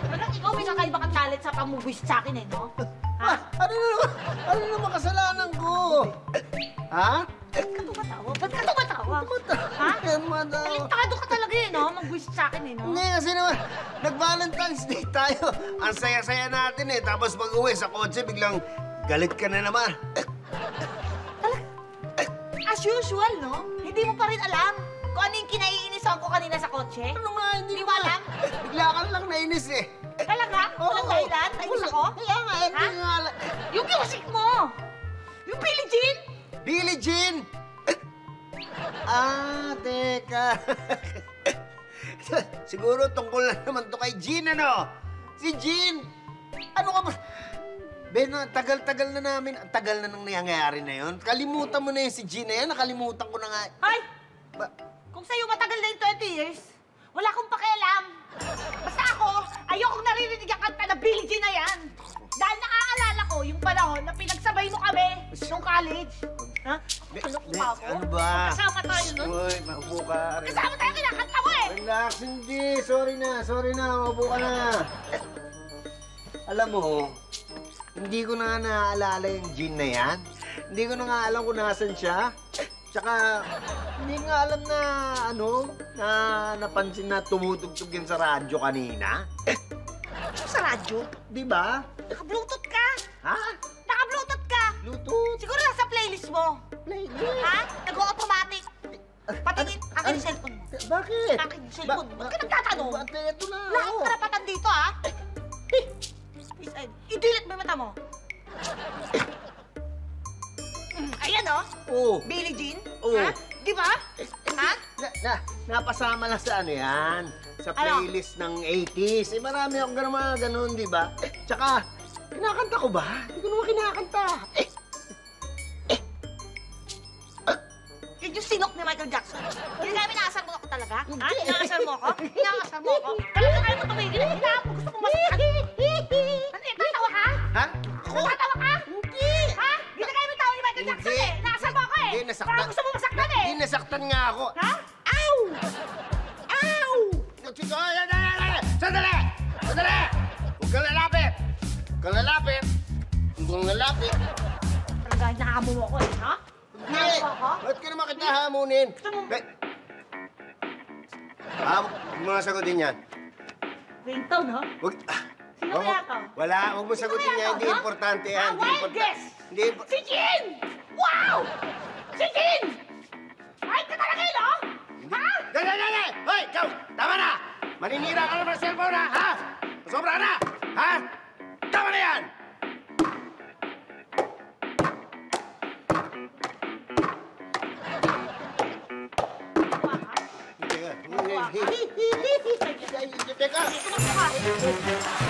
Parang ikaw may kakaiba kang talent sa pamubwis sa akin eh, no? Ha? Ano naman kasalanan ko? Ha? Ba't ka tumatawa? Ba't ka tumatawa? Ha? Talentado ka talaga eh, no? Mangbuwis sa akin eh, no? Hindi, kasi naman, nag-Valentine's Day tayo. Ang saya-saya natin eh. Tapos pag-uwi sa kotse, biglang galit ka na naman. As usual, no? Hindi mo pa rin alam kung ano yung kinaiinisan ko kanina sa kotse? Ano nga, hindi mo alam? Bigla ka lang nainis eh. Talaga? Walang dahilan? Nainis ako? Kaya nga, hindi nga alam. Yung music mo! Yung Billie Jean! Billie Jean! Teka. Siguro tungkol na naman to kay Jean, ano? Si Jean! Ano ka ba? Ben, tagal-tagal na namin. Ang tagal na nang nangyayari na yun. Kalimutan mo na yun si Jean na yan. Nakalimutan ko na nga. Ay! Kung sa'yo matagal na yung 20 years, wala akong pakialam. Basta ako, ayokong naririnig ang kanta na Billie Jean na yan. Dahil nakaalala ko yung panahon na pinagsabay mo kami nung college. Ha? Ano ko? Ano ba? Kasama tayo nun? Uy, maupo ka. Kasama tayo kinakanta mo eh! Relax, hindi. Sorry na. Maupo ka na. Alam mo, hindi ko na naaalala yung Jean na yan. Hindi ko na nga alam kung nasan siya. Tsaka, hindi nga alam na, na napansin na tumutugtog yun sa radyo kanina. Sa radyo? Di ba? Naka-bluetooth ka! Ha? Naka-bluetooth ka! Bluetooth? Siguro nasa playlist mo. Playlist? Ha? Nag-automatic. Patingin, akin yung cellphone mo. Bakit? Akin yung cellphone mo. Ba't ka nagtatanong? Ito na. Wala kang karapatan dito, ha? I-delete mo yung mata mo. Ayan, oh. Oo. Billie Jean. Oo. Ha? Di ba? Ha? Napasama lang sa yan. Sa playlist ng 80s. Eh, marami akong ganun, di ba? Tsaka, kinakanta ko ba? Hindi ko naman kinakanta. Yun yung sinok ni Michael Jackson. Hindi namin inaasar mo ako talaga? Ha? Inaasar mo ako? Inaasar mo ako? Talaga kayo mo tumigil. Hindi mo gusto kong masaktan. Tatawa ka? Ha? Tatawa ka? Hindi. Ha? Ginagaya mo yung tao ni Michael Jackson eh. Inaasar mo ako eh. Hindi, nasaktan. Parang gusto mo masaktan eh. Hindi, nasaktan nga ako. Ha? Ow! Ow! Sandali! Huwag kang lalapit! Talaga, hinahamon mo ako eh, ha? Hindi! Ba't ka naman kita hamunin? Huwag mo nga sagutin yan. Ringtone, ha? Sino kaya to? Wala, huwag mo sagutin yan. Hindi importante yan. Wild guess! Hindi Si Jean! Wow! Si Jean! Ay, ka talaga yun, oh! Ha? Dali! Hoy, ikaw! Tama na! Maninira ka naman sa cellphone, ha? Sobra na! Ha? Tama na yan! Teka. Teka!